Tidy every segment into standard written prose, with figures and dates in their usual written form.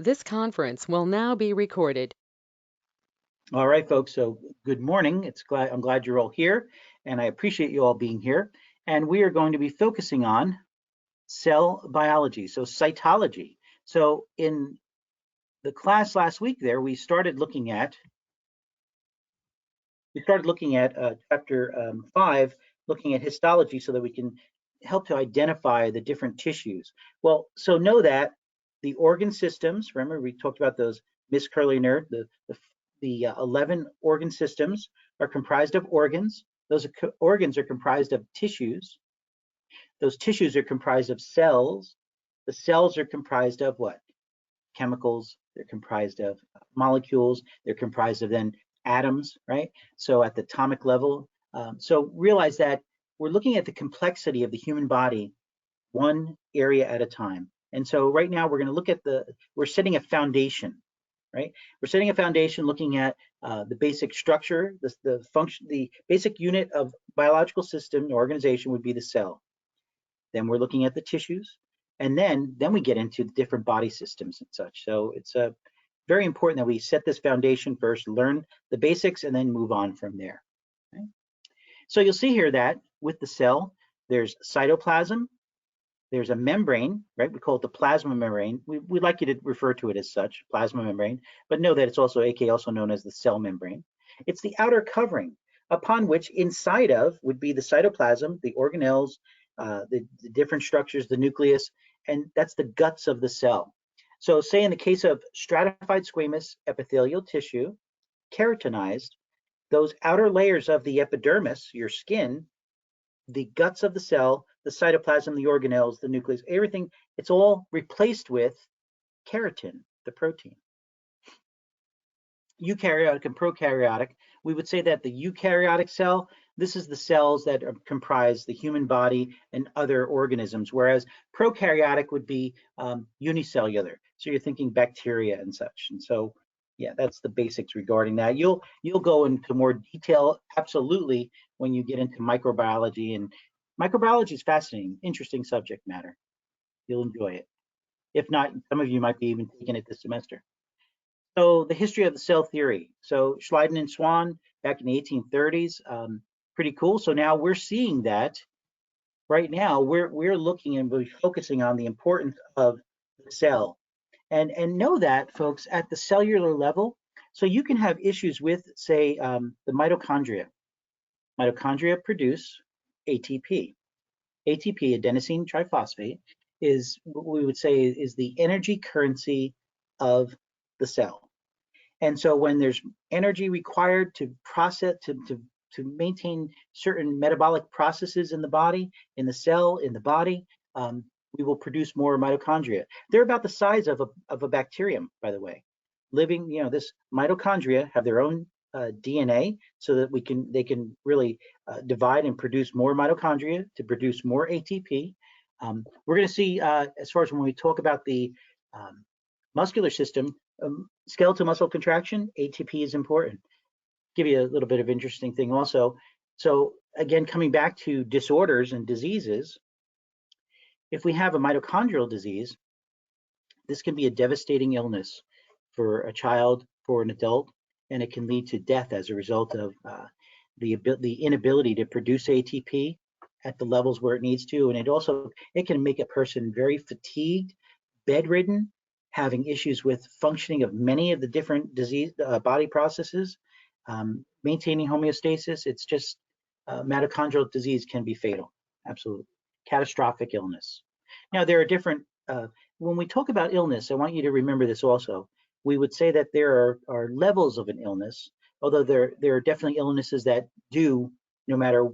This conference will now be recorded. All right, folks. So good morning. I'm glad you're all here, and I appreciate you all being here. And we are going to be focusing on cell biology, so cytology. So in the class last week, there we started looking at chapter 5, looking at histology, so that we can help to identify the different tissues. Well, so know that the organ systems. Remember, we talked about those, Miss Curly Nerd. The 11 organ systems are comprised of organs. Those organs are comprised of tissues. Those tissues are comprised of cells. The cells are comprised of what? Chemicals. They're comprised of molecules. They're comprised of then atoms, right? So at the atomic level. So realize that we're looking at the complexity of the human body one area at a time. And so right now we're going to look at we're setting a foundation, right? We're setting a foundation looking at the basic structure, the function, the basic unit of biological system organization would be the cell. Then we're looking at the tissues, and then we get into the different body systems and such. So it's very important that we set this foundation first, learn the basics, and then move on from there. Okay? So you'll see here that with the cell, there's cytoplasm, there's a membrane, right? We call it the plasma membrane. We'd like you to refer to it as such, plasma membrane, but know that it's also also known as the cell membrane. It's the outer covering upon which inside of would be the cytoplasm, the organelles, the different structures, the nucleus, and that's the guts of the cell. So say in the case of stratified squamous epithelial tissue, keratinized, those outer layers of the epidermis, your skin, the guts of the cell, the cytoplasm, the organelles, the nucleus, everything, it's all replaced with keratin, the protein. Eukaryotic and prokaryotic, we would say that the eukaryotic cell, this is the cells that comprise the human body and other organisms, whereas prokaryotic would be unicellular. So you're thinking bacteria and such. And so, yeah, that's the basics regarding that. You'll go into more detail, absolutely, when you get into microbiology. And microbiology is fascinating, interesting subject matter. You'll enjoy it. If not, some of you might be even taking it this semester. So the history of the cell theory. So Schleiden and Swan back in the 1830s, pretty cool. So now we're seeing that right now we're looking and we're focusing on the importance of the cell. And know that, folks, at the cellular level, so you can have issues with, say, the mitochondria. Mitochondria produce ATP. ATP, adenosine triphosphate, is what we would say is the energy currency of the cell. And so when there's energy required to process, to maintain certain metabolic processes in the body, in the cell, in the body, we will produce more mitochondria. They're about the size of a bacterium, by the way. Living, this mitochondria have their own DNA, so that they can really divide and produce more mitochondria to produce more ATP. We're going to see, as far as when we talk about the muscular system, skeletal muscle contraction, ATP is important. Give you a little bit of interesting thing also. So again, coming back to disorders and diseases, if we have a mitochondrial disease, this can be a devastating illness for a child, for an adult, and it can lead to death as a result of the inability to produce ATP at the levels where it needs to. And it can make a person very fatigued, bedridden, having issues with functioning of many of the different disease body processes, maintaining homeostasis. It's just mitochondrial disease can be fatal, absolutely. Catastrophic illness. Now, there are different, when we talk about illness, I want you to remember this also. We would say that there are levels of an illness, although there are definitely illnesses that do, no matter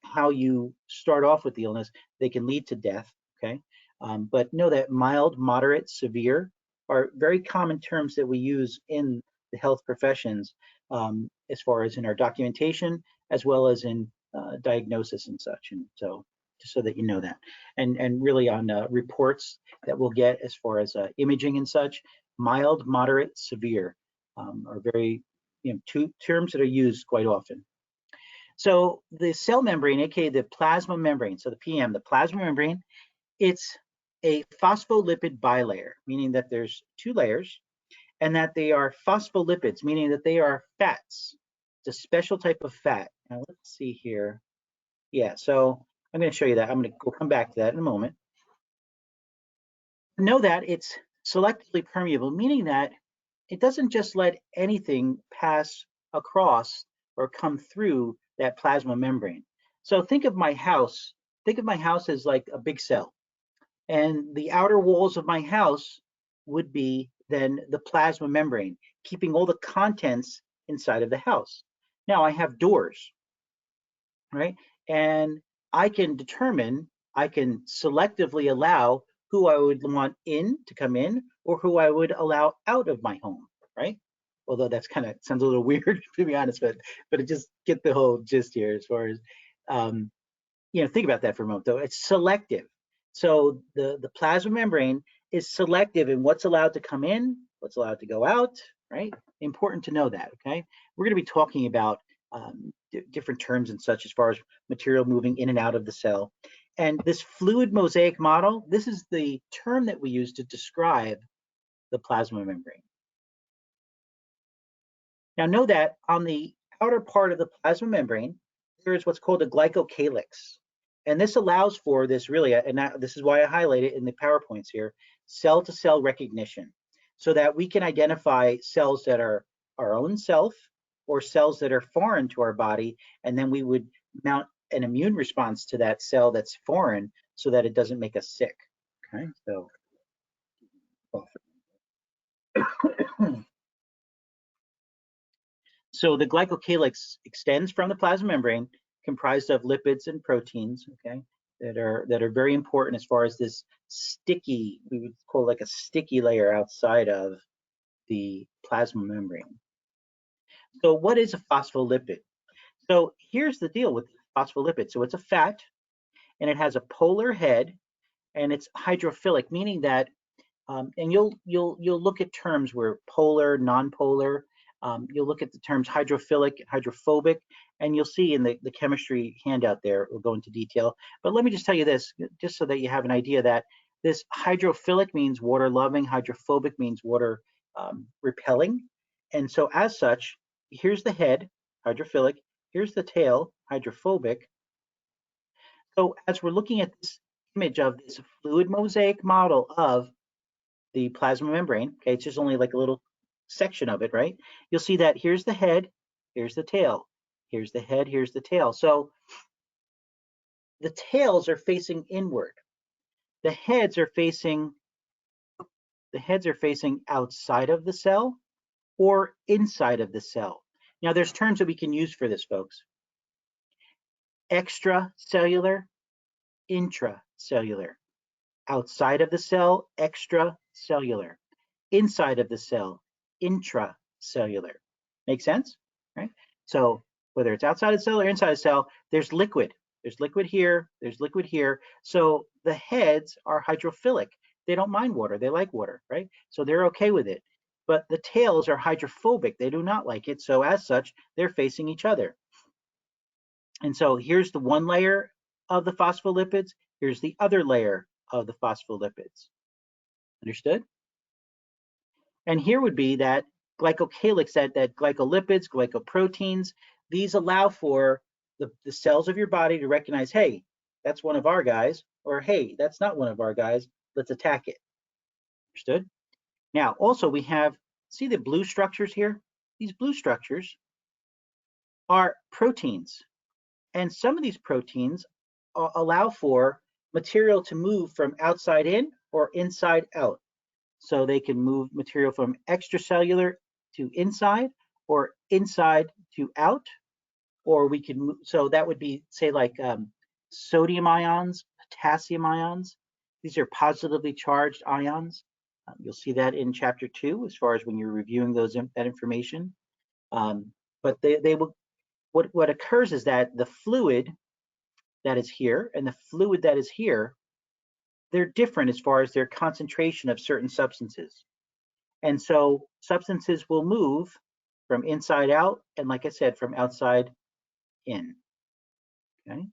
how you start off with the illness, they can lead to death, okay? But know that mild, moderate, severe are very common terms that we use in the health professions, as far as in our documentation, as well as in diagnosis and such. And so, just so that you know that. And really on reports that we'll get as far as imaging and such, mild, moderate, severe are very, two terms that are used quite often. So the cell membrane, aka the plasma membrane, so the PM, the plasma membrane, it's a phospholipid bilayer, meaning that there's two layers, and that they are phospholipids, meaning that they are fats. It's a special type of fat. Now let's see here. Yeah, so I'm going to show you that. We'll come back to that in a moment. Know that it's selectively permeable, meaning that it doesn't just let anything pass across or come through that plasma membrane. So think of my house. Think of my house as like a big cell, and the outer walls of my house would be then the plasma membrane, keeping all the contents inside of the house. Now I have doors, right? And I can selectively allow who I would want in to come in or who I would allow out of my home, right? Although that's kind of sounds a little weird to be honest, but it just get the whole gist here as far as think about that for a moment though. It's selective. So the plasma membrane is selective in what's allowed to come in, what's allowed to go out, right? Important to know that, okay? We're going to be talking about different terms and such as far as material moving in and out of the cell. And this fluid mosaic model, this is the term that we use to describe the plasma membrane. Now know that on the outer part of the plasma membrane, there is what's called a glycocalyx. And this allows for this really, and this is why I highlight it in the PowerPoints here, cell-to-cell recognition, so that we can identify cells that are our own self or cells that are foreign to our body, and then we would mount an immune response to that cell that's foreign so that it doesn't make us sick. Okay, so so the glycocalyx extends from the plasma membrane, comprised of lipids and proteins, okay, that are very important as far as this sticky, we would call it like a sticky layer outside of the plasma membrane. So what is a phospholipid? So here's the deal with phospholipid. So it's a fat, and it has a polar head, and it's hydrophilic, meaning that and you'll look at terms where polar, nonpolar. You'll look at the terms hydrophilic, hydrophobic, and you'll see in the chemistry handout there, we'll go into detail. But let me just tell you this, just so that you have an idea that this hydrophilic means water loving, hydrophobic means water repelling. And so as such, here's the head, hydrophilic, here's the tail, hydrophobic. So as we're looking at this image of this fluid mosaic model of the plasma membrane, okay, it's just only like a little section of it, right? You'll see that here's the head, here's the tail, here's the head, here's the tail. So the tails are facing inward. The heads are facing outside of the cell or inside of the cell. Now there's terms that we can use for this, folks. Extracellular, intracellular. Outside of the cell, extracellular. Inside of the cell, intracellular. Make sense? Right? So whether it's outside the cell or inside the cell, there's liquid. There's liquid here, there's liquid here. So the heads are hydrophilic. They don't mind water, they like water, right? So they're okay with it. But the tails are hydrophobic, they do not like it. So as such, they're facing each other. And so here's the one layer of the phospholipids, here's the other layer of the phospholipids. Understood? And here would be that glycocalyx, that glycolipids, glycoproteins, these allow for the cells of your body to recognize, hey, that's one of our guys, or hey, that's not one of our guys, let's attack it. Understood? Now, also we have, see the blue structures here? These blue structures are proteins. And some of these proteins allow for material to move from outside in or inside out. So they can move material from extracellular to inside or inside to out, or we can move, so that would be say like sodium ions, potassium ions. These are positively charged ions. You'll see that in chapter 2 as far as when you're reviewing that information. But they will, what occurs is that the fluid that is here and the fluid that is here, they're different as far as their concentration of certain substances. And so substances will move from inside out, and like I said, from outside in. Okay.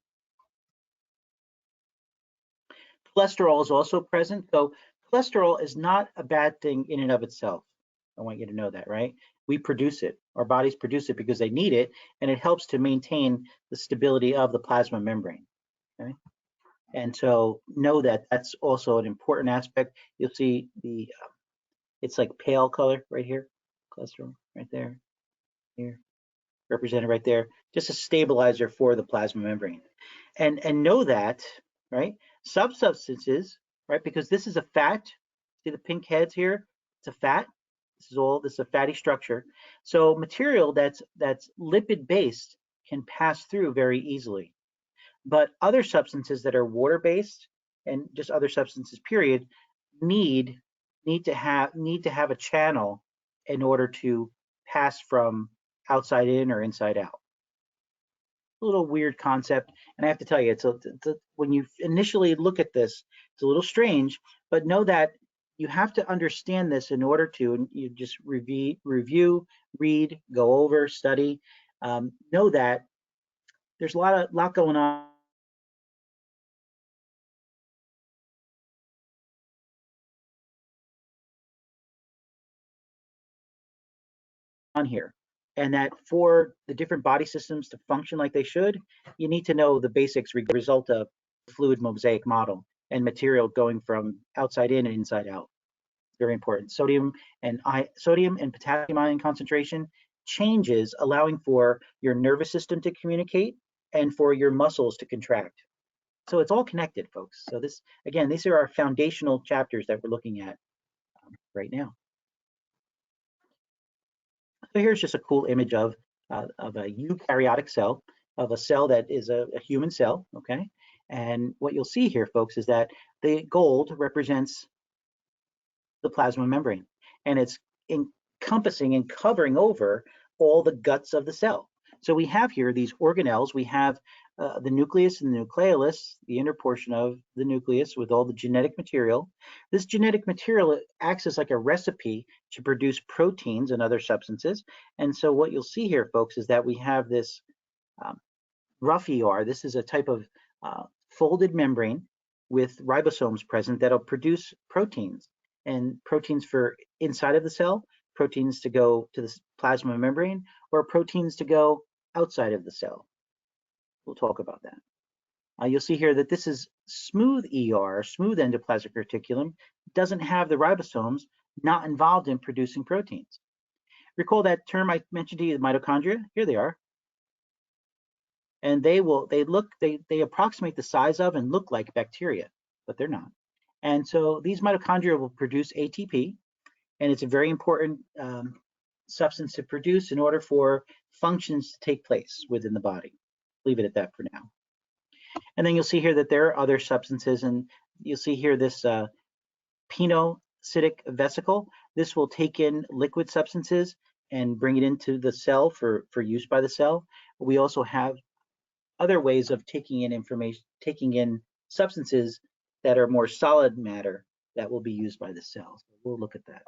Cholesterol is also present. So cholesterol is not a bad thing in and of itself. I want you to know that, right? We produce it. Our bodies produce it because they need it, and it helps to maintain the stability of the plasma membrane. Okay? And so know that that's also an important aspect. You'll see it's like pale color right here, cholesterol right there, here, represented right there, just a stabilizer for the plasma membrane. And know that, right, substances, right, because this is a fat, see the pink heads here, it's a fat, this is a fatty structure. So material that's lipid based can pass through very easily. But other substances that are water based and just other substances period need need to have a channel in order to pass from outside in or inside out. A little weird concept, and I have to tell you, when you initially look at this, it's a little strange, but know that you have to understand this in order to, and you just review, read, go over, study. Know that there's a lot going on here, and that for the different body systems to function like they should, you need to know the basics result of fluid mosaic model and material going from outside in and inside out. Very important. Sodium and potassium ion concentration changes, allowing for your nervous system to communicate and for your muscles to contract. So it's all connected, folks. So this, again, these are our foundational chapters that we're looking at right now. So here's just a cool image of a eukaryotic cell, of a cell that is a human cell, okay? And what you'll see here, folks, is that the gold represents the plasma membrane, and it's encompassing and covering over all the guts of the cell. So we have here these organelles. We have the nucleus and the nucleolus, the inner portion of the nucleus with all the genetic material. This genetic material acts as like a recipe to produce proteins and other substances. And so what you'll see here, folks, is that we have this rough ER. This is a type of folded membrane with ribosomes present that'll produce proteins, and proteins for inside of the cell, proteins to go to the plasma membrane, or proteins to go outside of the cell. We'll talk about that. You'll see here that this is smooth ER, smooth endoplasmic reticulum, doesn't have the ribosomes, not involved in producing proteins. Recall that term I mentioned to you, the mitochondria? Here they are. And they approximate the size of and look like bacteria, but they're not. And so these mitochondria will produce ATP, and it's a very important substance to produce in order for functions to take place within the body. Leave it at that for now. And then you'll see here that there are other substances, and you'll see here this pinocytic vesicle. This will take in liquid substances and bring it into the cell for use by the cell. We also have other ways of taking in substances that are more solid matter that will be used by the cell. So we'll look at that.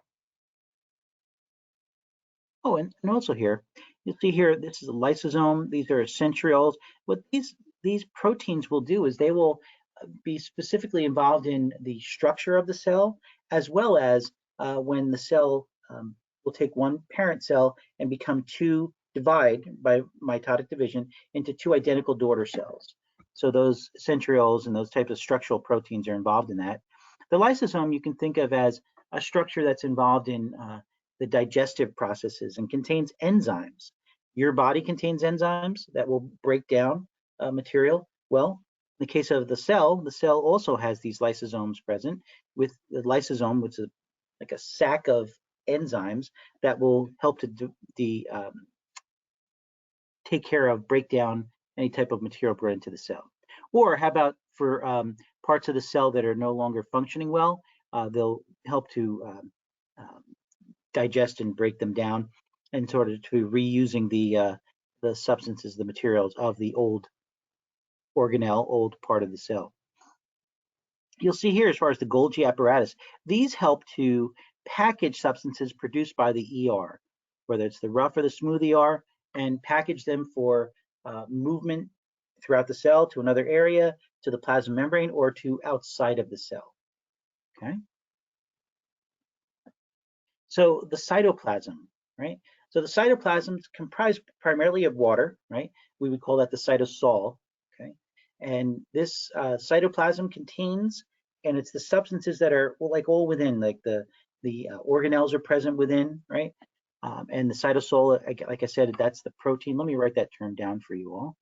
Oh, and also here, you'll see here, this is a lysosome. These are centrioles. What these proteins will do is they will be specifically involved in the structure of the cell, as well as when the cell will take one parent cell and divide by mitotic division into two identical daughter cells. So those centrioles and those types of structural proteins are involved in that. The lysosome you can think of as a structure that's involved in the digestive processes and contains enzymes. Your body contains enzymes that will break down material. Well, in the case of the cell also has these lysosomes present, with the lysosome, which is like a sack of enzymes that will help to take care of, break down any type of material brought into the cell. Or how about for parts of the cell that are no longer functioning well, they'll help to digest and break them down in order to reusing the substances, the materials of the old organelle, old part of the cell. You'll see here, as far as the Golgi apparatus, these help to package substances produced by the ER, whether it's the rough or the smooth ER, and package them for movement throughout the cell to another area, to the plasma membrane or to outside of the cell. Okay. So the cytoplasm, right? So the cytoplasm is comprised primarily of water, right? We would call that the cytosol, okay? And this cytoplasm contains, and it's the substances that are like all within, like the organelles are present within, right? And the cytosol, like I said, that's the protein. Let me write that term down for you all.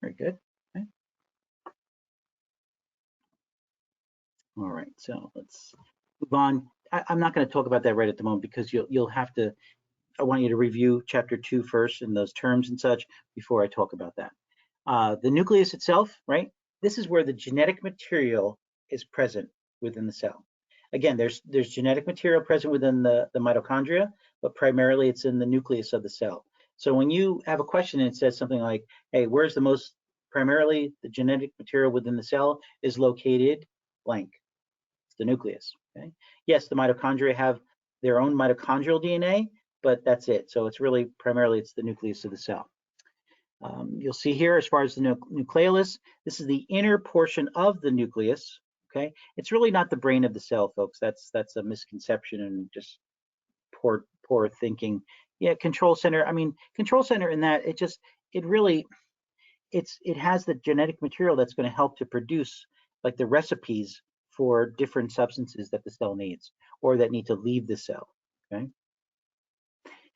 Very good. Okay. All right, so let's move on. I'm not going to talk about that right at the moment because you'll have to. I want you to review chapter 2 first and those terms and such before I talk about that. The nucleus itself, right? This is where the genetic material is present within the cell. Again, there's genetic material present within the mitochondria, but primarily it's in the nucleus of the cell. So when you have a question and it says something like, hey, where's the most primarily the genetic material within the cell is located blank. It's the nucleus. Okay. Yes, the mitochondria have their own mitochondrial DNA, but that's it. So it's really primarily it's the nucleus of the cell. You'll see here as far as the nucleolus, this is the inner portion of the nucleus. Okay, it's really not the brain of the cell, folks. That's a misconception and just poor thinking. Yeah, control center. I mean, control center in that it really it has the genetic material that's going to help to produce like the recipes for different substances that the cell needs or that need to leave the cell. Okay,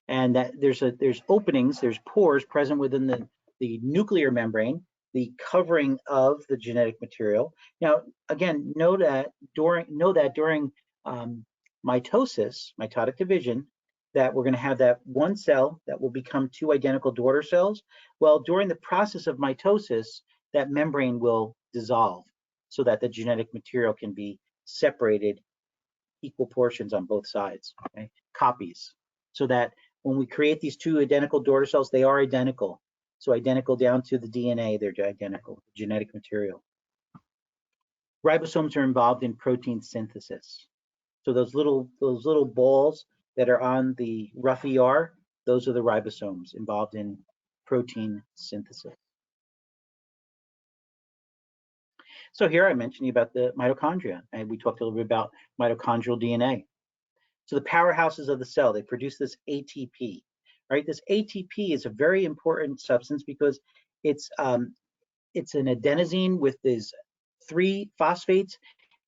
and that there's openings, there's pores present within the nuclear membrane, the covering of the genetic material. Now, again, know that during mitosis, mitotic division, that we're going to have that one cell that will become two identical daughter cells. Well, during the process of mitosis, that membrane will dissolve so that the genetic material can be separated equal portions on both sides, okay? Copies, so that when we create these two identical daughter cells, they are identical. So identical down to the DNA, they're identical, genetic material. Ribosomes are involved in protein synthesis. So those little balls that are on the rough ER, those are the ribosomes involved in protein synthesis. So here I mentioned you about the mitochondria, and we talked a little bit about mitochondrial DNA. So the powerhouses of the cell, they produce this ATP, right? This ATP is a very important substance because it's an adenosine with these 3 phosphates,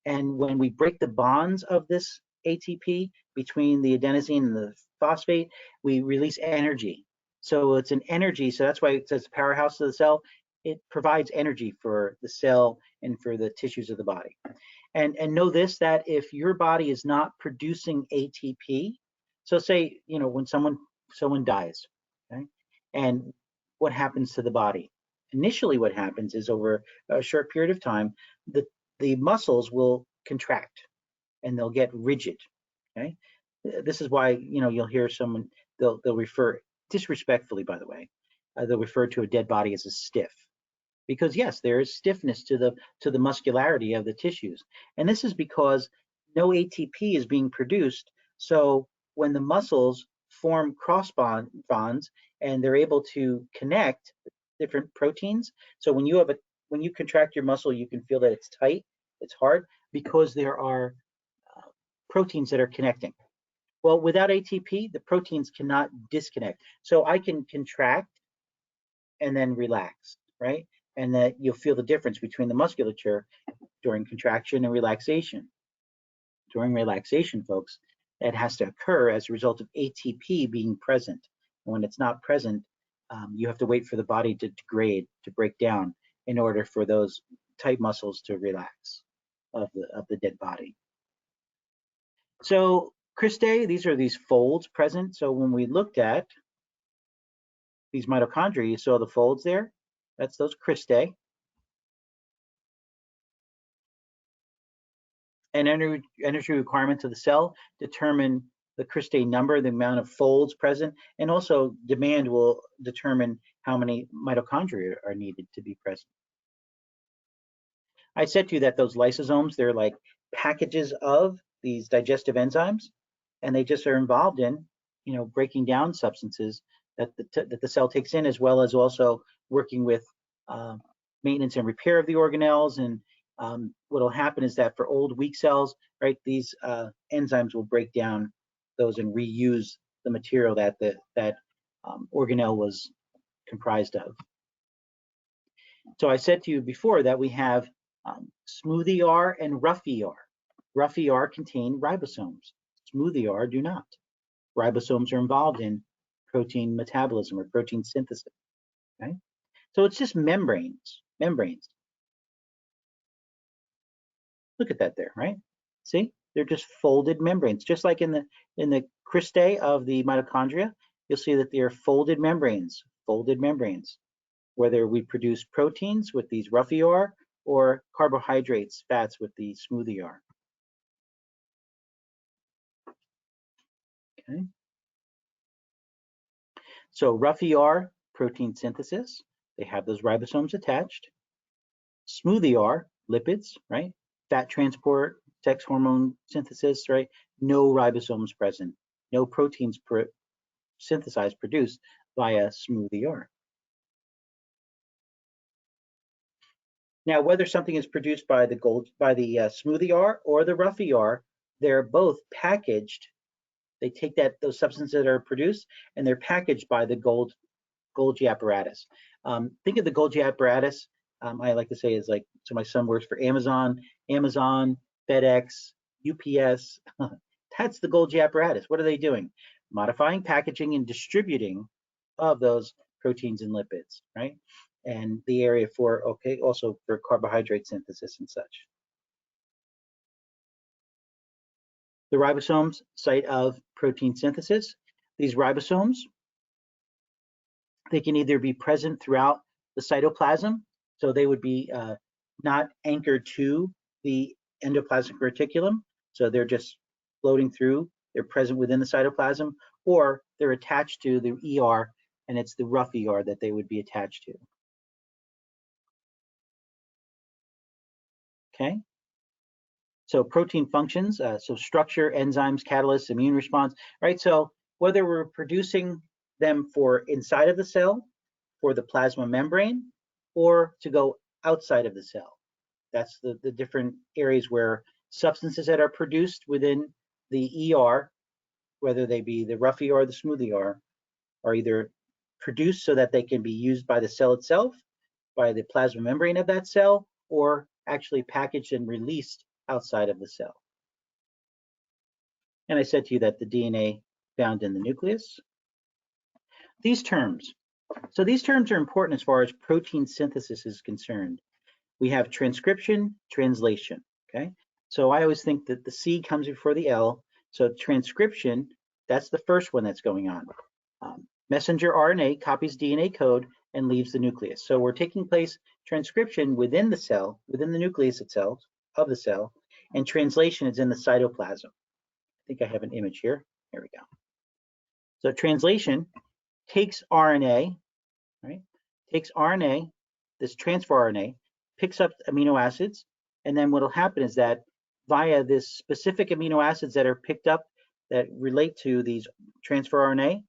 and when we break the bonds of this ATP between the adenosine and the phosphate, we release energy. So it's an energy, so that's why it says powerhouse of the cell. It provides energy for the cell and for the tissues of the body. And know this, that if your body is not producing ATP, so say, when someone dies, okay, and what happens to the body? Initially, what happens is over a short period of time, the muscles will contract and they'll get rigid. Okay, this is why you'll hear someone they'll refer disrespectfully, by the way, they'll refer to a dead body as a stiff, because yes, there is stiffness to the muscularity of the tissues, and this is because no ATP is being produced. So when the muscles form bonds and they're able to connect different proteins, so when you contract your muscle, you can feel that it's tight, it's hard, because there are proteins that are connecting. Well, without ATP, the proteins cannot disconnect. So I can contract and then relax, right? And that you'll feel the difference between the musculature during contraction and relaxation. During relaxation, folks, that has to occur as a result of ATP being present. And when it's not present, you have to wait for the body to degrade, to break down, in order for those tight muscles to relax of the dead body. So cristae, these are these folds present. So when we looked at these mitochondria, you saw the folds there. That's those cristae. And energy requirements of the cell determine the cristae number, the amount of folds present, and also demand will determine how many mitochondria are needed to be present. I said to you that those lysosomes, they're like packages of these digestive enzymes, and they just are involved in, breaking down substances that the cell takes in, as well as also working with uh, maintenance and repair of the organelles. And what will happen is that for old weak cells, right, these enzymes will break down those and reuse the material that organelle was comprised of. So I said to you before that we have smooth ER and rough ER. Rough ER contain ribosomes. Smooth ER do not. Ribosomes are involved in protein metabolism or protein synthesis. Okay? So it's just membranes. Membranes. Look at that there, right? See? They're just folded membranes. Just like in the cristae of the mitochondria, you'll see that they are folded membranes. Folded membranes. Whether we produce proteins with these rough ER or carbohydrates, fats with the smooth ER. Okay. So rough ER, protein synthesis. They have those ribosomes attached. Smooth ER, lipids, right? Fat transport, sex hormone synthesis, right? No ribosomes present. No proteins synthesized, produced via smooth ER. Now, whether something is produced by the smooth ER or the rough ER, they're both packaged. They take those substances that are produced and they're packaged by the Golgi apparatus. Think of the Golgi apparatus. I like to say is like, so my son works for Amazon, FedEx, UPS. That's the Golgi apparatus. What are they doing? Modifying, packaging, and distributing of those proteins and lipids, right? And the area for, also for carbohydrate synthesis and such. The ribosomes, site of protein synthesis. These ribosomes, they can either be present throughout the cytoplasm, so they would be not anchored to the endoplasmic reticulum, so they're just floating through, they're present within the cytoplasm, or they're attached to the ER, and it's the rough ER that they would be attached to. Okay? So protein functions, so structure, enzymes, catalysts, immune response, right? So whether we're producing them for inside of the cell, for the plasma membrane, or to go outside of the cell. That's the different areas where substances that are produced within the ER, whether they be the rough ER or the smooth ER, are either produced so that they can be used by the cell itself, by the plasma membrane of that cell, or actually packaged and released outside of the cell. And I said to you that the DNA found in the nucleus. These terms. So these terms are important as far as protein synthesis is concerned. We have transcription, translation, okay? So I always think that the C comes before the L. So transcription, that's the first one that's going on. Messenger RNA copies DNA code and leaves the nucleus. So we're taking place transcription within the cell, within the nucleus itself, of the cell, and translation is in the cytoplasm. I think I have an image here. Here we go. So translation takes RNA, right? Takes RNA, this transfer RNA, picks up amino acids, and then what will happen is that via this specific amino acids that are picked up that relate to these transfer RNA,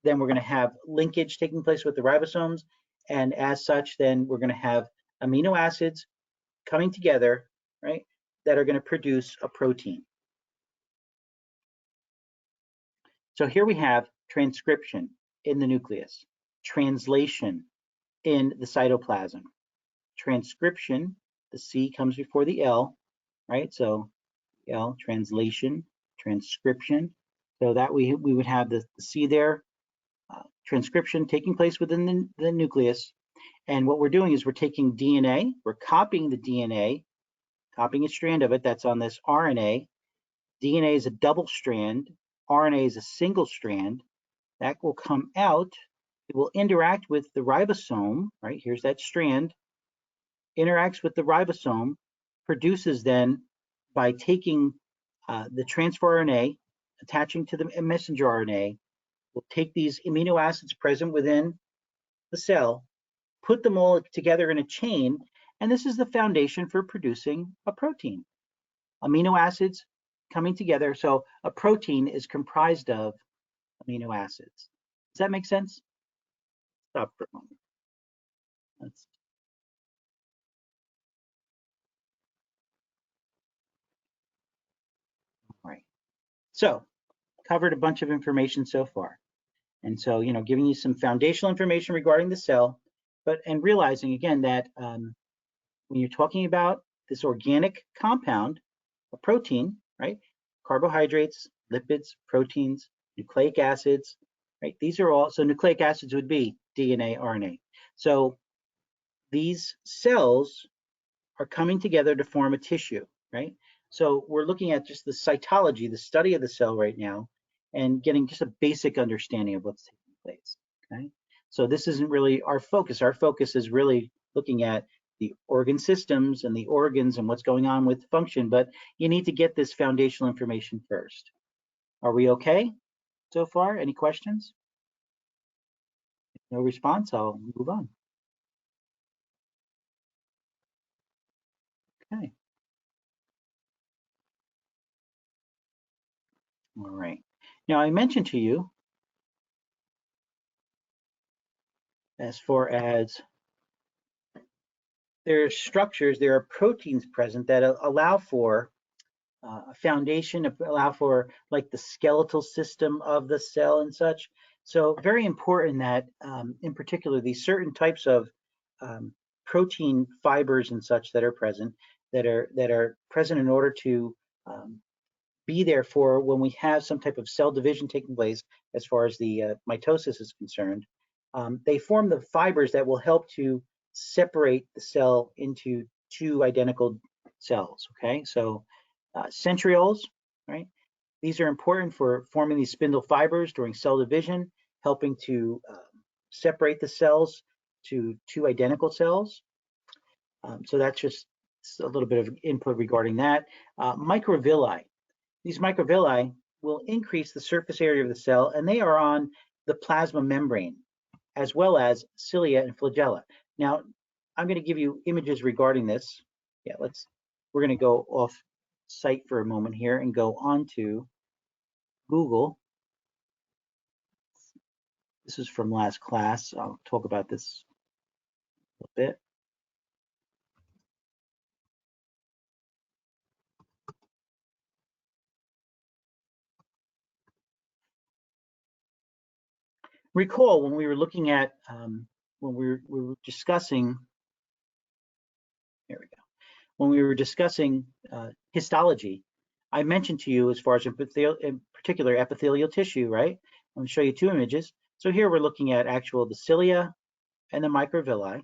then we're going to have linkage taking place with the ribosomes, and as such, then we're going to have amino acids coming together, right, that are going to produce a protein. So here we have transcription in the nucleus, translation in the cytoplasm. Transcription, the C comes before the L, right? So L, translation, transcription. So that we would have the C there, transcription taking place within the nucleus. And what we're doing is we're taking DNA, we're copying the DNA, copying a strand of it that's on this RNA. DNA is a double strand, RNA is a single strand. That will come out, it will interact with the ribosome, right? Here's that strand, interacts with the ribosome, produces then, by taking the transfer RNA, attaching to the messenger RNA, will take these amino acids present within the cell, put them all together in a chain, And this is the foundation for producing a protein. Amino acids coming together. So a protein is comprised of amino acids. Does that make sense? Stop for a moment. Let's, all right. So covered a bunch of information so far. And so, giving you some foundational information regarding the cell, and realizing again that when you're talking about this organic compound, a protein, right? Carbohydrates, lipids, proteins, nucleic acids, right? These are all, so nucleic acids would be DNA, RNA. So these cells are coming together to form a tissue, right? So we're looking at just the cytology, the study of the cell right now, and getting just a basic understanding of what's taking place, okay? So this isn't really our focus. Our focus is really looking at the organ systems and the organs and what's going on with function, but you need to get this foundational information first. Are we okay so far? Any questions? No response, I'll move on. Okay. All right. Now I mentioned to you as far as there are structures, there are proteins present that allow for a foundation, allow for like the skeletal system of the cell and such. So very important that in particular, these certain types of um, protein fibers and such that are present, that are present in order to be there for when we have some type of cell division taking place as far as the mitosis is concerned. They form the fibers that will help to separate the cell into two identical cells, okay? So centrioles, right? These are important for forming these spindle fibers during cell division, helping to separate the cells to two identical cells. So that's just a little bit of input regarding that. Microvilli. These microvilli will increase the surface area of the cell, and they are on the plasma membrane, as well as cilia and flagella. Now, I'm going to give you images regarding this. Yeah, we're going to go off site for a moment here and go on to Google. This is from last class. I'll talk about this a little bit. Recall when we were looking at, when we were discussing, here we go. When we were discussing histology, I mentioned to you as far as in particular epithelial tissue, right? I'm going to show you two images. So here we're looking at the cilia and the microvilli.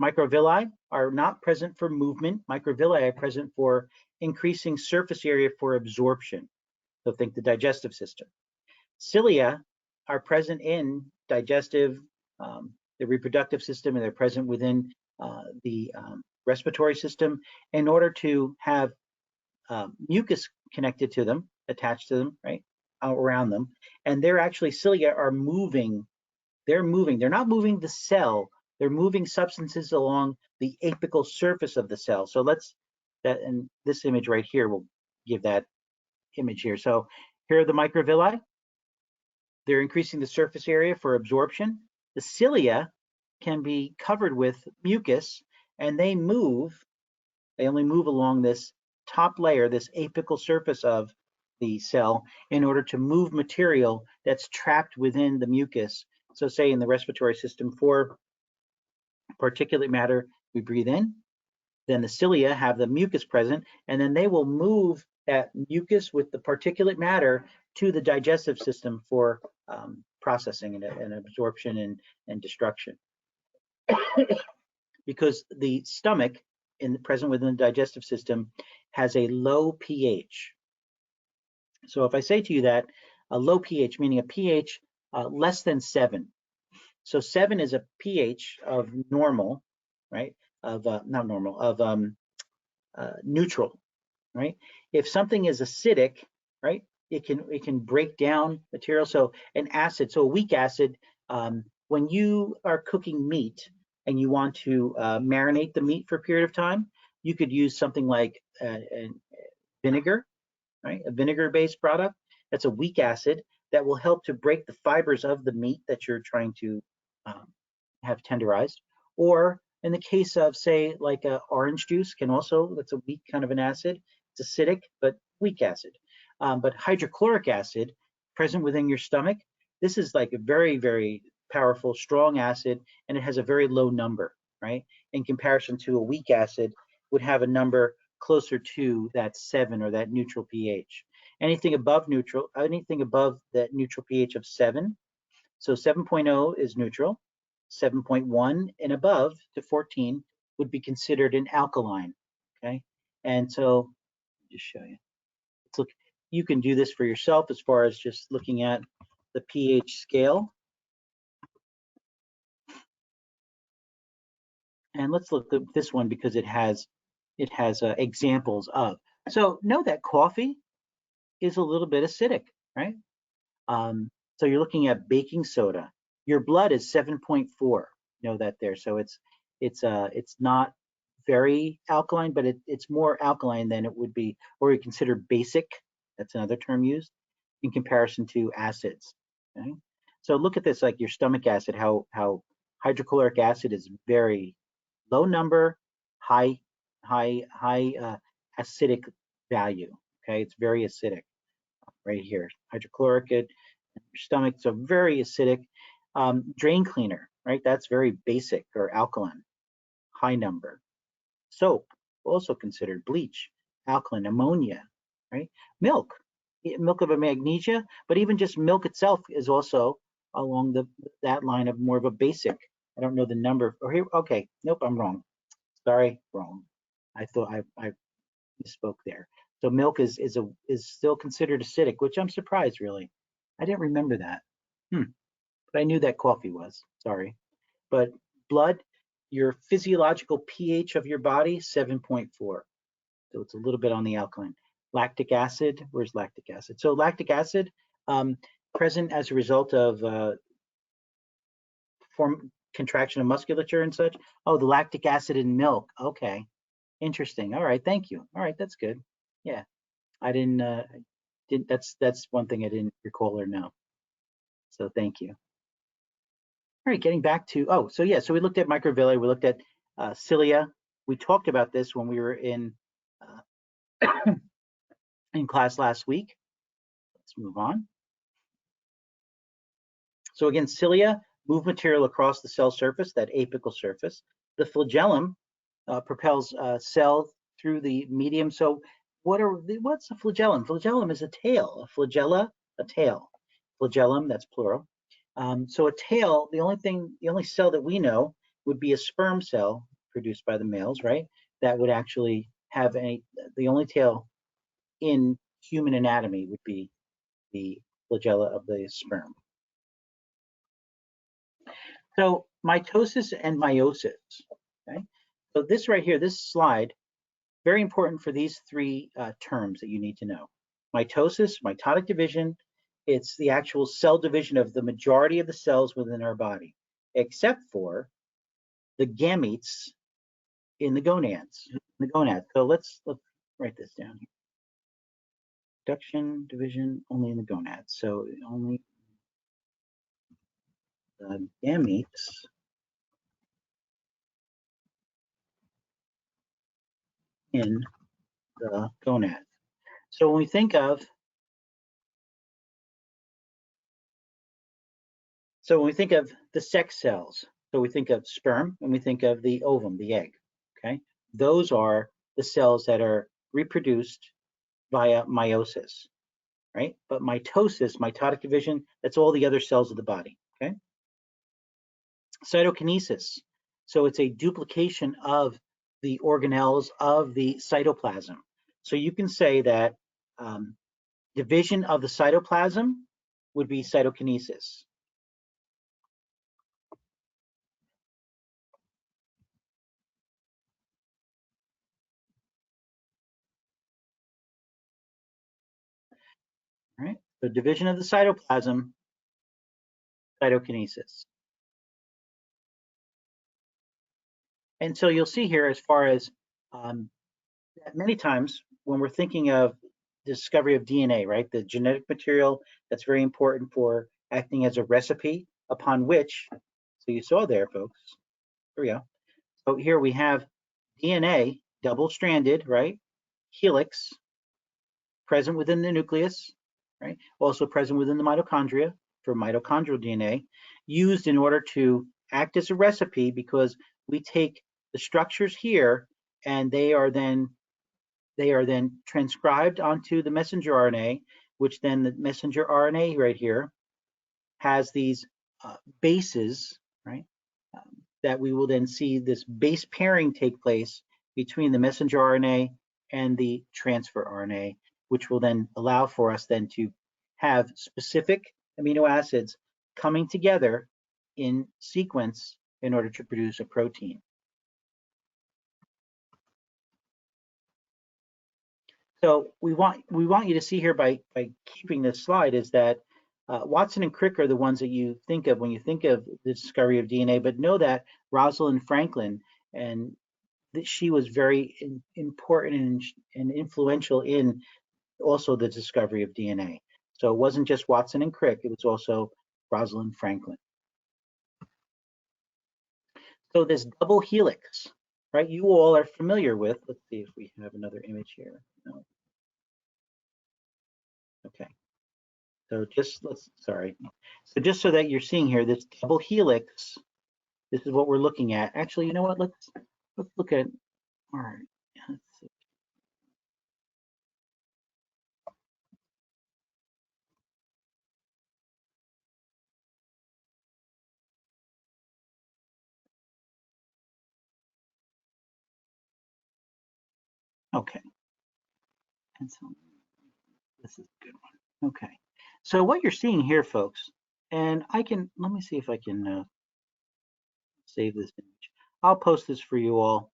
Microvilli are not present for movement. Microvilli are present for increasing surface area for absorption. So think the digestive system. Cilia are present in digestive, the reproductive system, and they're present within the respiratory system in order to have mucus connected to them, attached to them, right, around them. And they're actually, cilia are moving. They're moving. They're not moving the cell. They're moving substances along the apical surface of the cell. So and this image right here will give that image here. So here are the microvilli. They're increasing the surface area for absorption. The cilia can be covered with mucus, and they only move along this top layer, this apical surface of the cell, in order to move material that's trapped within the mucus. So say in the respiratory system, for particulate matter we breathe in, then the cilia have the mucus present, and then they will move that mucus with the particulate matter to the digestive system for processing and absorption and destruction. Because the stomach present within the digestive system has a low pH. So if I say to you that a low pH, meaning a pH less than 7. So 7 is a pH of normal, right? Of not normal, of neutral, right? If something is acidic, right, it can break down material. So an acid, so a weak acid, when you are cooking meat and you want to marinate the meat for a period of time, you could use something like vinegar, right? A vinegar-based product. That's a weak acid that will help to break the fibers of the meat that you're trying to um, have tenderized. Or in the case of, say, like orange juice, can also, that's a weak kind of an acid. It's acidic, but weak acid. But hydrochloric acid present within your stomach, this is like a very, very powerful, strong acid, and it has a very low number, right? In comparison to a weak acid, would have a number closer to that 7 or that neutral pH. Anything above neutral, anything above that neutral pH of 7, so 7.0 is neutral, 7.1 and above to 14 would be considered an alkaline, okay? And so, just show you. Let's look, you can do this for yourself as far as just looking at the pH scale. And let's look at this one because it has examples of. So know that coffee is a little bit acidic, right? So you're looking at baking soda. Your blood is 7.4. Know that there. So it's not very alkaline, but it's more alkaline than it would be, or you consider basic. That's another term used in comparison to acids. Okay? So look at this, like your stomach acid, how hydrochloric acid is very low number, high acidic value. Okay, it's very acidic right here. Hydrochloric, your stomach, so very acidic. Drain cleaner, right? That's very basic or alkaline, high number. Soap, also considered bleach, alkaline, ammonia, right? Milk, milk of a magnesia, but even just milk itself is also along that line of more of a basic. I don't know the number. Or here, okay, nope, I'm wrong. Sorry, wrong. I thought I misspoke there. So milk is still considered acidic, which I'm surprised really. I didn't remember that. But I knew that coffee was. Sorry. But blood, your physiological pH of your body, 7.4. So it's a little bit on the alkaline. Lactic acid, where's lactic acid? So lactic acid, present as a result of contraction of musculature and such. Oh, the lactic acid in milk. Okay, interesting. All right, thank you. All right, that's good. Yeah, I didn't. That's one thing I didn't recall or know. So thank you. All right, getting back to, oh, so yeah, so we looked at microvilli, we looked at cilia. We talked about this when we were in class last week. Let's move on. So again, cilia move material across the cell surface, that apical surface. The flagellum propels cell through the medium. So what's a flagellum? Flagellum is a tail. A flagella, a tail. Flagellum, that's plural. So a tail, the only cell that we know would be a sperm cell produced by the males, right? That would actually have the only tail in human anatomy would be the flagella of the sperm. So mitosis and meiosis, okay? So this right here, this slide, very important for these three terms that you need to know. Mitosis, mitotic division, it's the actual cell division of the majority of the cells within our body, except for the gametes in the gonads. So let's write this down here. Production, division, only in the gonads. So only the gametes in the gonads. So when we think of the sex cells, so we think of sperm and we think of the ovum, the egg, okay? Those are the cells that are reproduced via meiosis, right? But mitosis, mitotic division, that's all the other cells of the body, okay? Cytokinesis, so it's a duplication of the organelles of the cytoplasm. So you can say that division of the cytoplasm would be cytokinesis. All right, so division of the cytoplasm, cytokinesis. And so you'll see here, as far as many times when we're thinking of discovery of DNA, right, the genetic material that's very important for acting as a recipe upon which, so you saw there, folks, here we go. So here we have DNA, double-stranded, right, helix, present within the nucleus, right, also present within the mitochondria for mitochondrial DNA, used in order to act as a recipe, because we take the structures here and they are then transcribed onto the messenger RNA, which then the messenger RNA right here has these bases, right? That we will then see this base pairing take place between the messenger RNA and the transfer RNA, which will then allow for us then to have specific amino acids coming together in sequence in order to produce a protein. So we want you to see here by keeping this slide is that Watson and Crick are the ones that you think of when you think of the discovery of DNA, but know that Rosalind Franklin, and that she was very important and influential in also the discovery of DNA. So it wasn't just Watson and Crick, it was also Rosalind Franklin. So this double helix, right, you all are familiar with. Let's see if we have another image here. No. Okay. So sorry. So just so that you're seeing here, this double helix, this is what we're looking at. Actually, you know what? Let's look at, all right. Let's see. Okay. And so this is a good one. Okay. So what you're seeing here, folks, and let me see if I can save this image. I'll post this for you all.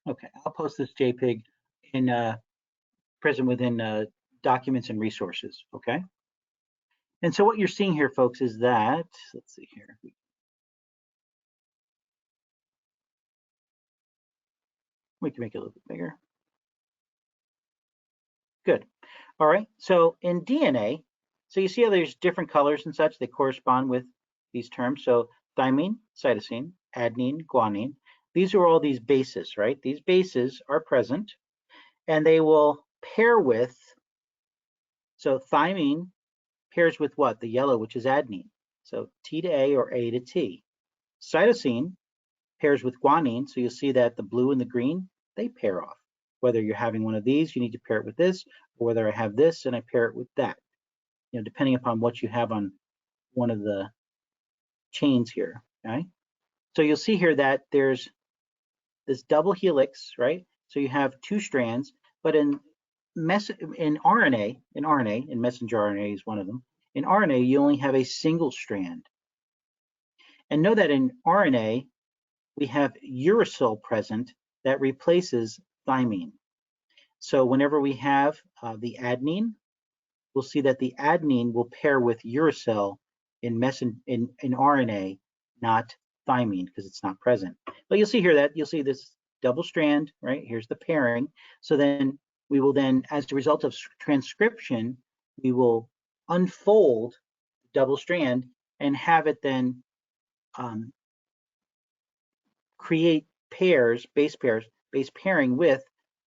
Okay, I'll post this JPEG in present within documents and resources. Okay. And so what you're seeing here, folks, is that, let's see here. We can make it a little bit bigger. Good. All right. So in DNA, so you see how there's different colors and such that correspond with these terms. So thymine, cytosine, adenine, guanine. These are all these bases, right? These bases are present and they will pair with, so thymine pairs with what? The yellow, which is adenine. So T to A or A to T. Cytosine pairs with guanine. So you'll see that the blue and the green, they pair off. Whether you're having one of these, you need to pair it with this, or whether I have this and I pair it with that, depending upon what you have on one of the chains here, okay? So you'll see here that there's this double helix, right? So you have two strands, but in RNA, in messenger RNA is one of them, in RNA, you only have a single strand. And know that in RNA, we have uracil present that replaces thymine. So whenever we have the adenine, we'll see that the adenine will pair with uracil in RNA, not thymine, because it's not present. But you'll see here that you'll see this double strand, right? Here's the pairing. So then we will then, as a result of transcription, we will unfold the double strand and have it then create pairs, base pairing with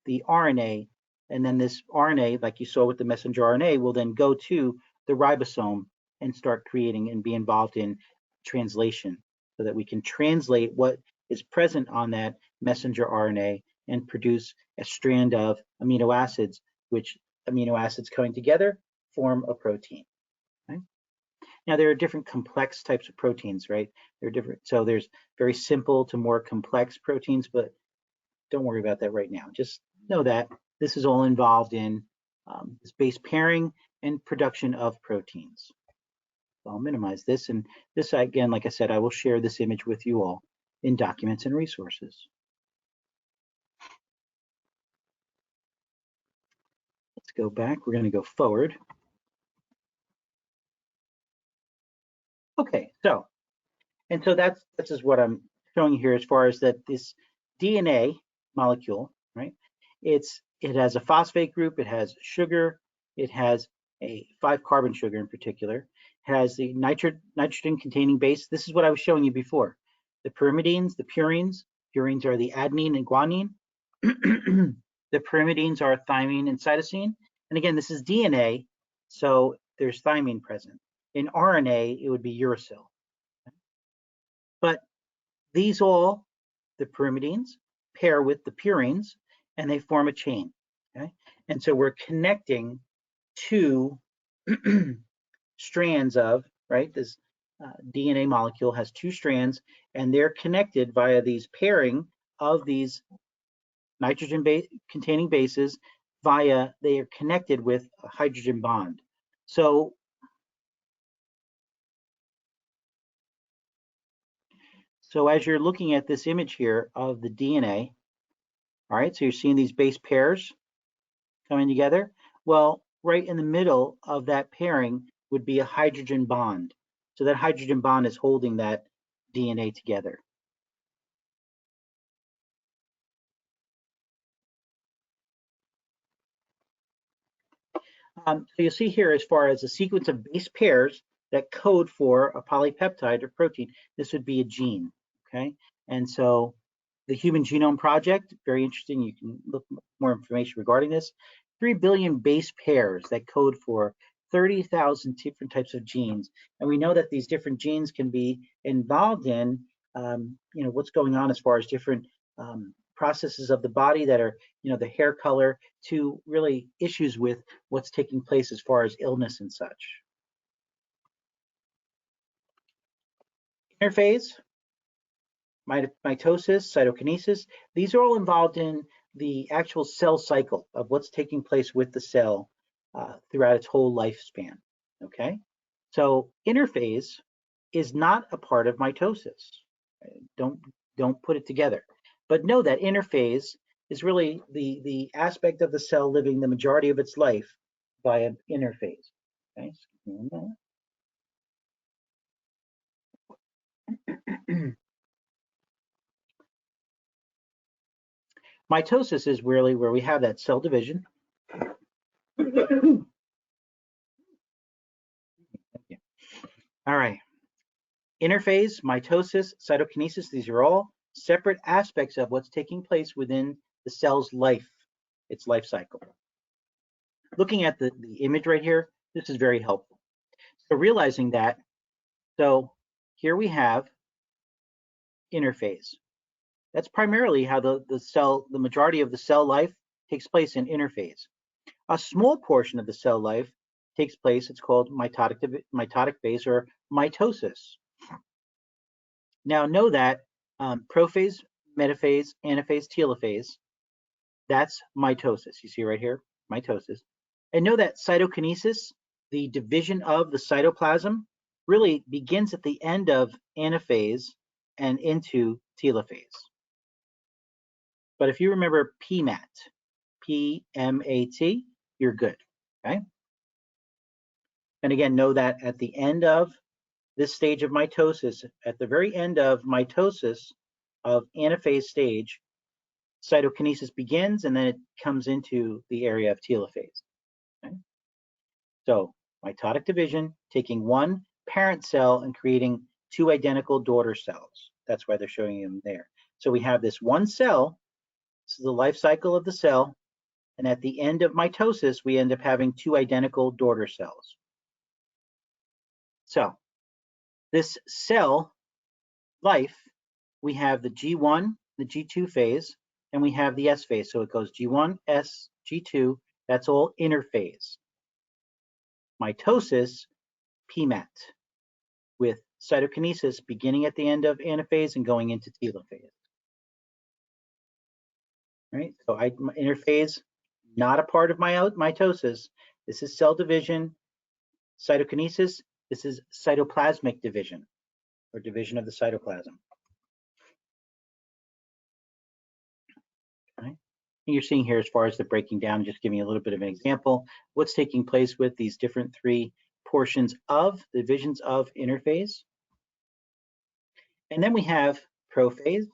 the RNA. And then this RNA, like you saw with the messenger RNA, will then go to the ribosome and start creating and be involved in translation so that we can translate what is present on that messenger RNA and produce a strand of amino acids, which amino acids coming together form a protein. Okay? Now, there are different complex types of proteins, right? They're different. So there's very simple to more complex proteins, but don't worry about that right now. Just know that this is all involved in this base pairing and production of proteins. So I'll minimize this. And this, again, like I said, I will share this image with you all in documents and resources. go back. We're going to go forward. Okay, so that's this is what I'm showing you here as far as that this DNA molecule, right? It has a phosphate group, it has sugar, it has a 5-carbon sugar in particular, it has the nitrogen containing base. This is what I was showing you before. The pyrimidines, the purines. Purines are the adenine and guanine. The pyrimidines are thymine and cytosine. And again, this is DNA, so there's thymine present. In RNA, it would be uracil. But these all, the pyrimidines, pair with the purines, and they form a chain. Okay? And so we're connecting two strands of, right? This DNA molecule has 2 strands, and they're connected via these pairing of these nitrogen containing bases via, they are connected with a hydrogen bond. So as you're looking at this image here of the DNA, all right, so you're seeing these base pairs coming together. Well, right in the middle of that pairing would be a hydrogen bond. So that hydrogen bond is holding that DNA together. So you'll see here, as far as a sequence of base pairs that code for a polypeptide or protein, this would be a gene, okay? And so the Human Genome Project, very interesting. You can look more information regarding this. 3 billion base pairs that code for 30,000 different types of genes. And we know that these different genes can be involved in, what's going on as far as different processes of the body that are, the hair color, to really issues with what's taking place as far as illness and such. Interphase, mitosis, cytokinesis, these are all involved in the actual cell cycle of what's taking place with the cell throughout its whole lifespan, okay? So interphase is not a part of mitosis. Don't put it together. But know that interphase is really the aspect of the cell living the majority of its life via interphase. Okay? Mitosis is really where we have that cell division. All right. Interphase, mitosis, cytokinesis, these are all separate aspects of what's taking place within the cell's life, its life cycle. Looking at the image right here, this is very helpful. So realizing that, so here we have interphase. That's primarily how the majority of the cell life takes place in interphase. A small portion of the cell life takes place, it's called mitotic phase or mitosis. Now know that prophase, metaphase, anaphase, telophase, that's mitosis. You see right here, mitosis. And know that cytokinesis, the division of the cytoplasm, really begins at the end of anaphase and into telophase. But if you remember PMAT, P-M-A-T, you're good, okay? And again, know that at the end of this stage of mitosis, at the very end of mitosis of anaphase stage, cytokinesis begins and then it comes into the area of telophase. Okay? So mitotic division, taking one parent cell and creating 2 identical daughter cells. That's why they're showing them there. So we have this one cell, this is the life cycle of the cell, and at the end of mitosis, we end up having 2 identical daughter cells. So this cell life, we have the G1, the G2 phase, and we have the S phase. So it goes G1, S, G2, that's all interphase. Mitosis, PMAT, with cytokinesis beginning at the end of anaphase and going into telophase. Right, so interphase, not a part of mitosis. This is cell division. Cytokinesis, this is cytoplasmic division, or division of the cytoplasm. Okay. And you're seeing here as far as the breaking down, just giving you a little bit of an example, what's taking place with these different three portions of divisions of interphase. And then we have prophase,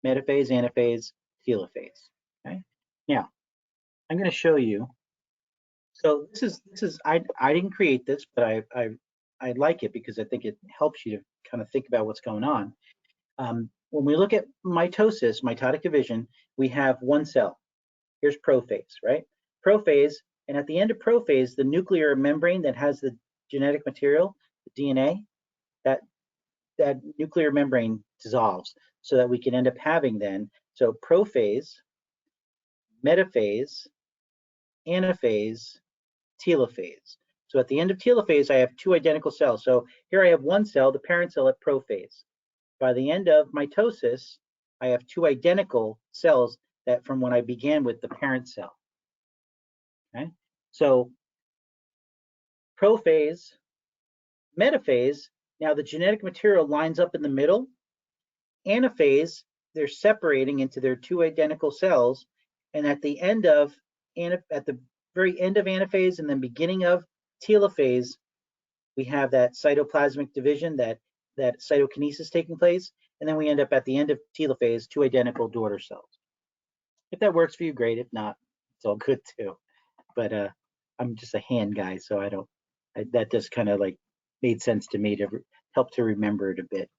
metaphase, anaphase, telophase. Okay. Now, I'm going to show you. So this is I didn't create this, but I like it because I think it helps you to kind of think about what's going on. When we look at mitosis, mitotic division, we have one cell. Here's prophase, right? Prophase, and at the end of prophase, the nuclear membrane that has the genetic material, the DNA, that nuclear membrane dissolves so that we can end up having then, so prophase, metaphase, anaphase, telophase. So at the end of telophase, I have two identical cells. So here I have one cell, the parent cell at prophase. By the end of mitosis, I have two identical cells that from when I began with the parent cell. Okay, so prophase, metaphase, now the genetic material lines up in the middle. Anaphase, they're separating into their two identical cells, and at the end of at the very end of anaphase and then beginning of telophase, we have that cytoplasmic division, that cytokinesis taking place, and then we end up at the end of telophase, two identical daughter cells. If that works for you, great. If not, it's all good too. But I'm just a hand guy, so that just kind of like made sense to me to help to remember it a bit.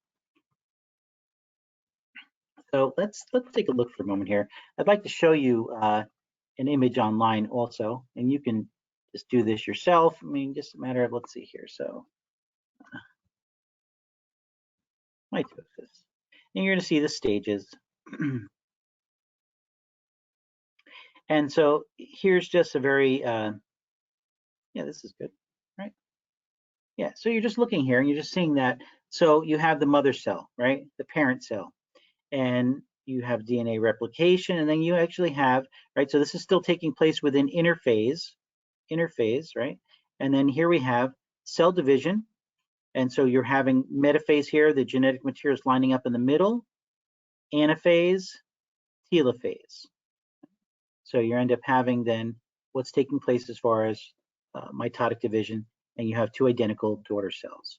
So let's take a look for a moment here. I'd like to show you an image online also, and you can just do this yourself. I mean, just a matter of, let's see here. So mitosis, and you're going to see the stages. And so here's just a very, yeah, this is good, right? Yeah, so you're just looking here and you're just seeing that. So you have the mother cell, right? The parent cell, and you have DNA replication, and then you actually have, right? So this is still taking place within interphase, right? And then here we have cell division. And so you're having metaphase here, the genetic material is lining up in the middle, anaphase, telophase. So you end up having then what's taking place as far as mitotic division, and you have two identical daughter cells.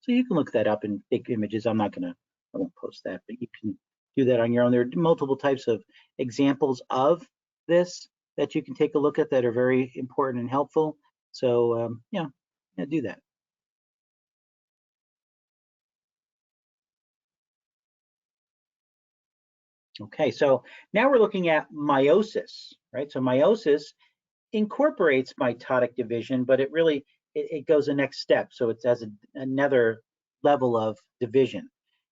So you can look that up and take images. I won't post that, but you can do that on your own. There are multiple types of examples of this that you can take a look at that are very important and helpful. So yeah, do that. Okay, so now we're looking at meiosis, right? So meiosis incorporates mitotic division, but it really it goes the next step. So it's as another level of division.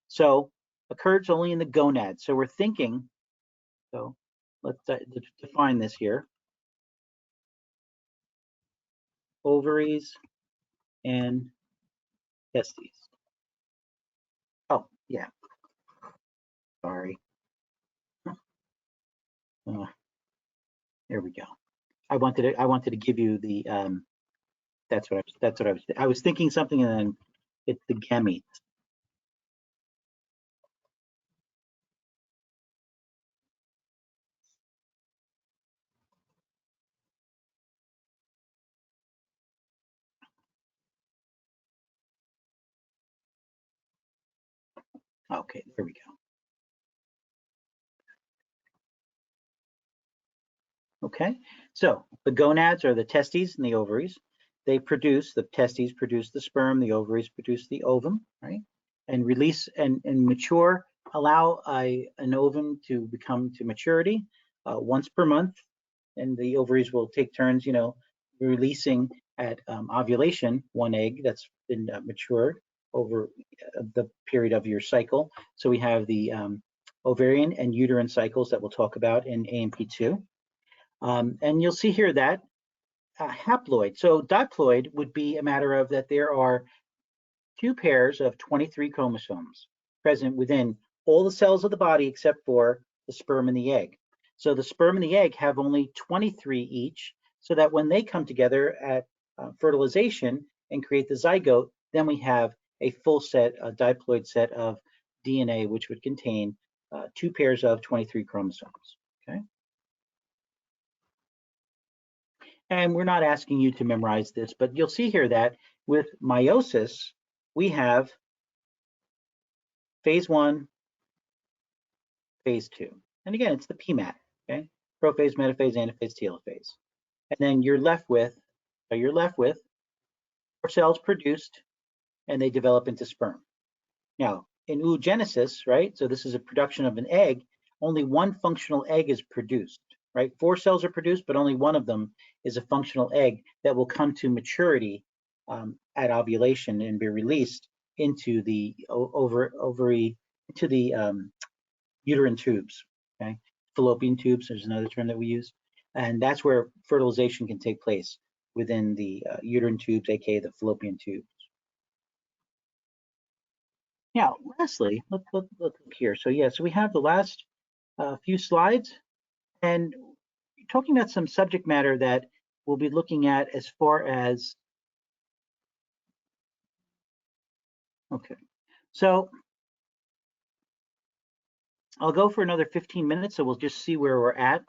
So occurs only in the gonads. So we're thinking. So let's define this here: ovaries and testes. Oh yeah, sorry. There we go. I wanted to give you the that's what I was thinking something, and then it's the gametes. Okay, there we go. Okay, so the gonads are the testes and the ovaries. The testes produce the sperm, the ovaries produce the ovum, right? And release and mature, allow an ovum to become to maturity once per month, and the ovaries will take turns, releasing at ovulation one egg that's been matured over the period of your cycle. So we have the ovarian and uterine cycles that we'll talk about in AMP2. And you'll see here that haploid. So diploid would be a matter of that there are two pairs of 23 chromosomes present within all the cells of the body except for the sperm and the egg. So the sperm and the egg have only 23 each, so that when they come together at fertilization and create the zygote, then we have a full set, a diploid set of DNA, which would contain two pairs of 23 chromosomes. Okay. And we're not asking you to memorize this, but you'll see here that with meiosis, we have phase 1, phase 2. And again, it's the PMAT, okay? Prophase, metaphase, anaphase, telophase. And then you're left with more cells produced, and they develop into sperm. Now, in oogenesis, right? So this is a production of an egg. Only one functional egg is produced, right? 4 cells are produced, but only one of them is a functional egg that will come to maturity at ovulation and be released into the ovary, into the uterine tubes. Okay, fallopian tubes. There's another term that we use, and that's where fertilization can take place within the uterine tubes, aka the fallopian tubes. Now, lastly, let's look here. So yeah, so we have the last few slides, and talking about some subject matter that we'll be looking at as far as, okay, so I'll go for another 15 minutes, so we'll just see where we're at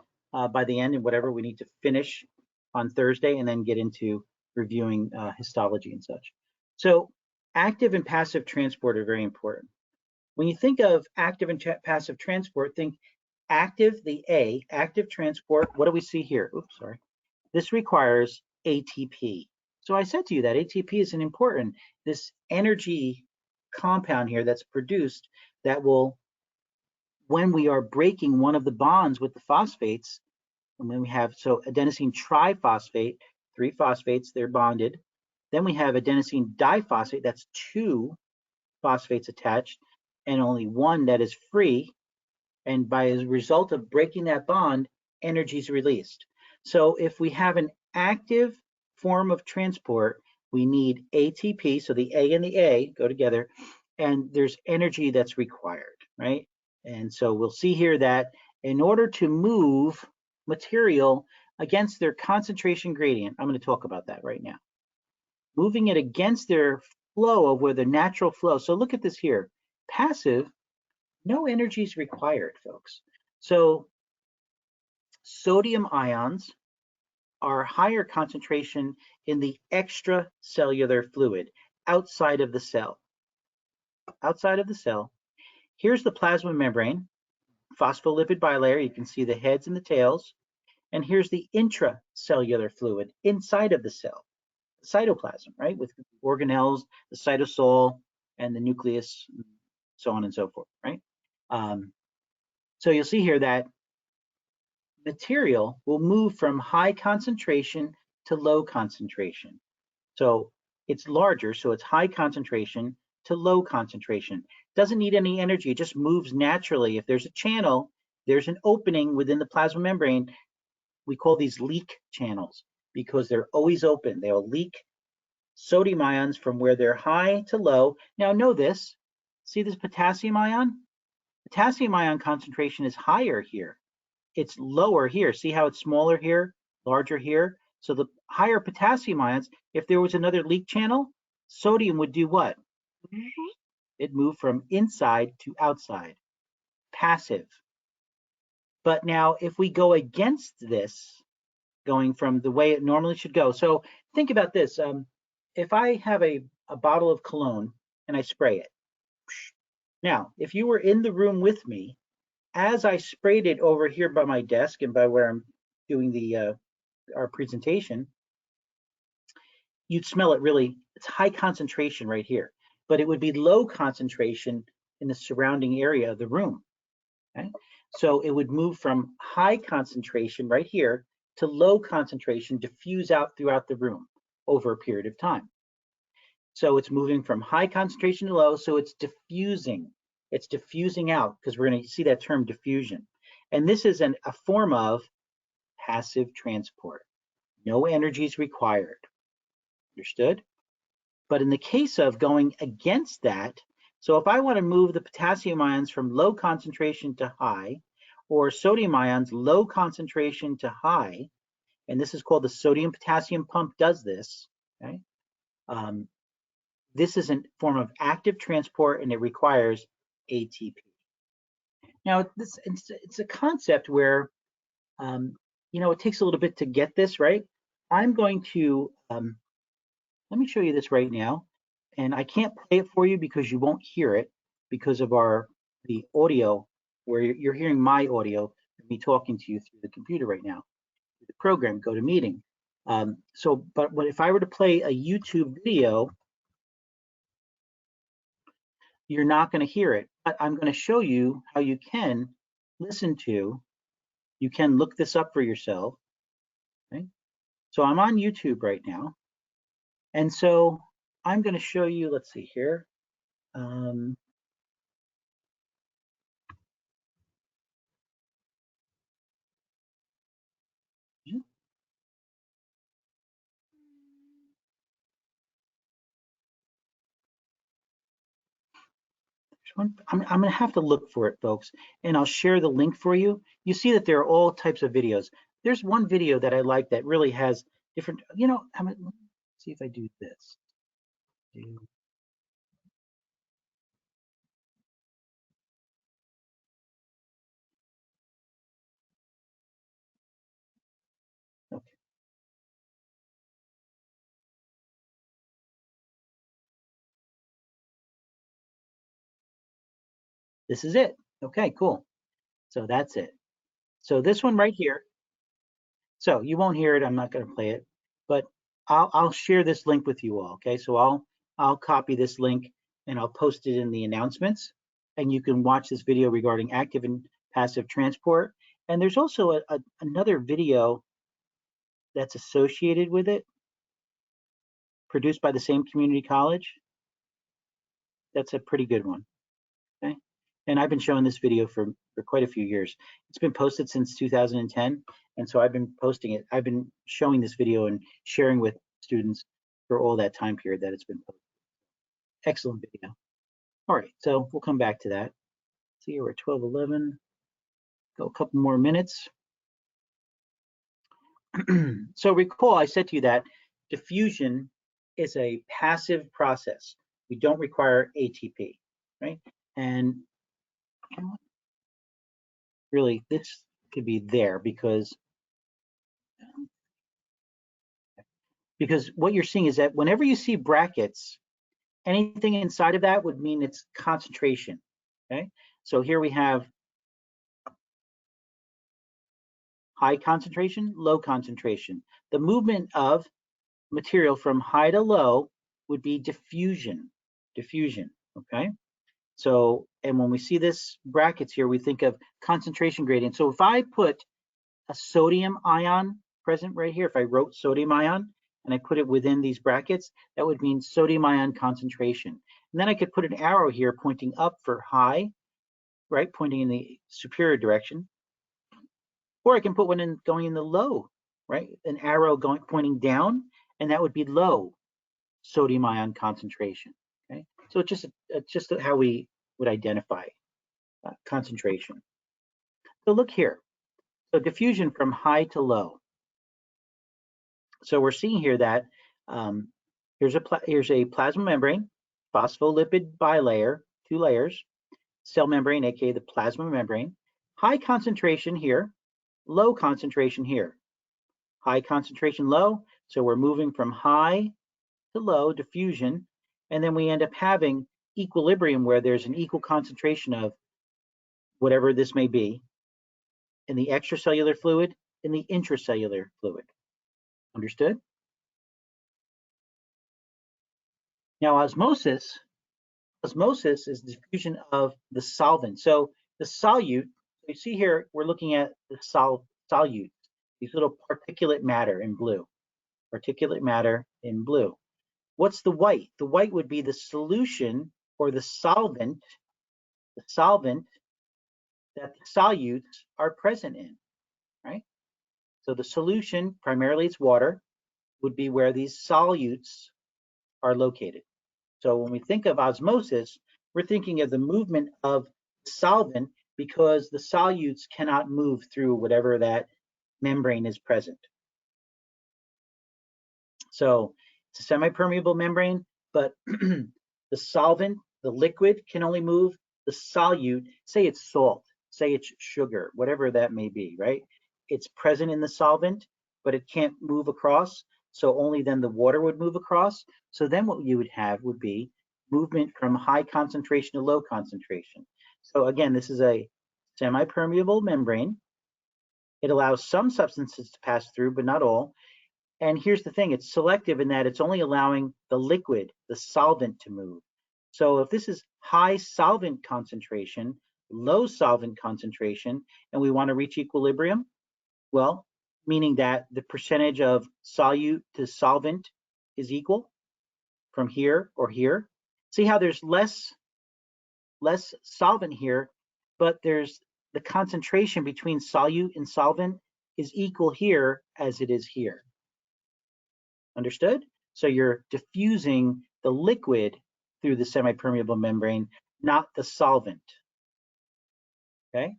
by the end and whatever we need to finish on Thursday, and then get into reviewing histology and such. So active and passive transport are very important. When you think of active and passive transport, think active, the A, active transport. What do we see here? Oops, sorry. This requires ATP. So I said to you that ATP is an important, this energy compound here that's produced that will, when we are breaking one of the bonds with the phosphates, and then we have, so adenosine triphosphate, 3 phosphates, they're bonded. Then we have adenosine diphosphate, that's 2 phosphates attached, and only 1 that is free. And by a result of breaking that bond, energy is released. So if we have an active form of transport, we need ATP, so the A and the A go together, and there's energy that's required, right? And so we'll see here that in order to move material against their concentration gradient, I'm going to talk about that right now, moving it against their flow of where the natural flow. So look at this here, passive, no energy is required, folks. So sodium ions are higher concentration in the extracellular fluid outside of the cell. Outside of the cell, here's the plasma membrane, phospholipid bilayer. You can see the heads and the tails. And here's the intracellular fluid inside of the cell, cytoplasm, right? With organelles, the cytosol, and the nucleus, so on and so forth, right? So you'll see here that material will move from high concentration to low concentration. So it's larger, so it's high concentration to low concentration. Doesn't need any energy, it just moves naturally. If there's a channel, there's an opening within the plasma membrane. We call these leak channels because they're always open. They'll leak sodium ions from where they're high to low. Now know this, see this potassium ion? Potassium ion concentration is higher here. It's lower here. See how it's smaller here, larger here? So the higher potassium ions, if there was another leak channel, sodium would do what? It moved from inside to outside, passive. But now if we go against this, going from the way it normally should go. So think about this. If I have a bottle of cologne and I spray it. Now, if you were in the room with me, as I sprayed it over here by my desk and by where I'm doing the our presentation, you'd smell it really, it's high concentration right here, but it would be low concentration in the surrounding area of the room. Okay? So it would move from high concentration right here to low concentration, diffuse out throughout the room over a period of time. So it's moving from high concentration to low, so it's diffusing. It's diffusing out because we're going to see that term diffusion. And this is a form of passive transport. No energy is required. Understood? But in the case of going against that, so if I want to move the potassium ions from low concentration to high, or sodium ions low concentration to high, and this is called the sodium potassium pump does this, okay? This is a form of active transport and it requires ATP. Now, it's a concept where, it takes a little bit to get this, right? I'm going to, let me show you this right now. And I can't play it for you because you won't hear it because of the audio where you're hearing my audio, me talking to you through the computer right now, through the program, go to meeting. But if I were to play a YouTube video, you're not going to hear it. But I'm going to show you how you can listen to, you can look this up for yourself. Okay? So I'm on YouTube right now. And so I'm going to show you, let's see here. Um, I'm going to have to look for it, folks, and I'll share the link for you. You see that there are all types of videos. There's one video that I like that really has different, let's see if I do this. Okay, this is it. Okay, cool. So that's it. So this one right here. So you won't hear it. I'm not going to play it, but I'll share this link with you all. Okay, so I'll copy this link and I'll post it in the announcements, and you can watch this video regarding active and passive transport. And there's also another video that's associated with it, produced by the same community college. That's a pretty good one. Okay, and I've been showing this video for quite a few years. It's been posted since 2010, and so I've been posting it. I've been showing this video and sharing with students for all that time period that it's been posted. Excellent video. All right, so we'll come back to that. See, we're at 12:11. Go a couple more minutes. So recall, I said to you that diffusion is a passive process. We don't require ATP, right? And really, this could be there because what you're seeing is that whenever you see brackets, anything inside of that would mean it's concentration. Okay, so here we have high concentration, low concentration. The movement of material from high to low would be diffusion. Diffusion. Okay, so and when we see this brackets here, we think of concentration gradient. So if I put a sodium ion present right here, if I wrote sodium ion and I put it within these brackets, that would mean sodium ion concentration. And then I could put an arrow here pointing up for high, right, pointing in the superior direction. Or I can put one in going in the low, right, an arrow going pointing down, and that would be low sodium ion concentration. Okay, so it's just how we would identify concentration. So look here. So diffusion from high to low. So we're seeing here that here's a plasma membrane, phospholipid bilayer, 2 layers, cell membrane, aka the plasma membrane, high concentration here, low concentration here, high concentration, low. So we're moving from high to low diffusion, and then we end up having equilibrium where there's an equal concentration of whatever this may be in the extracellular fluid, in the intracellular fluid. Understood? Now, osmosis is diffusion of the solvent. So the solute, you see here, we're looking at the solute, these little particulate matter in blue. Particulate matter in blue. What's the white? The white would be the solution or the solvent that the solutes are present in, right? So the solution, primarily it's water, would be where these solutes are located. So when we think of osmosis, we're thinking of the movement of solvent because the solutes cannot move through whatever that membrane is present. So it's a semi-permeable membrane, but the solvent, the liquid can only move. The solute, say it's salt, say it's sugar, whatever that may be, right? It's present in the solvent, but it can't move across. So only then the water would move across. So then what you would have would be movement from high concentration to low concentration. So again, this is a semi-permeable membrane. It allows some substances to pass through, but not all. And here's the thing, it's selective in that it's only allowing the liquid, the solvent, to move. So if this is high solvent concentration, low solvent concentration, and we want to reach equilibrium, well, meaning that the percentage of solute to solvent is equal from here or here. See how there's less solvent here, but there's the concentration between solute and solvent is equal here as it is here. Understood? So you're diffusing the liquid through the semi-permeable membrane, not the solvent. Okay,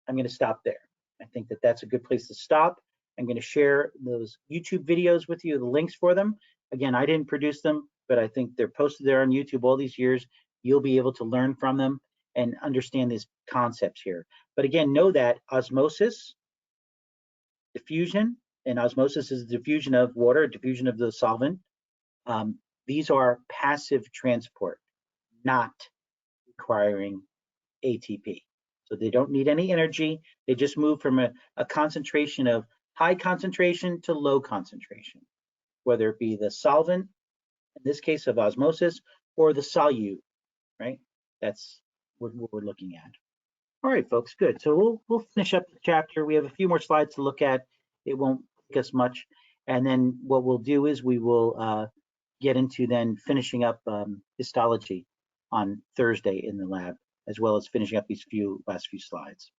I'm going to stop there. I think that that's a good place to stop. I'm going to share those YouTube videos with you, the links for them. Again, I didn't produce them, but I think they're posted there on YouTube all these years. You'll be able to learn from them and understand these concepts here. But again, know that osmosis, diffusion, and osmosis is the diffusion of water, diffusion of the solvent. These are passive transport, not requiring ATP. So they don't need any energy. They just move from a concentration of high concentration to low concentration, whether it be the solvent, in this case of osmosis, or the solute, right? That's what we're looking at. All right, folks, good. So we'll finish up the chapter. We have a few more slides to look at. It won't take us much. And then what we'll do is we will get into then finishing up histology on Thursday in the lab, as well as finishing up these last few slides.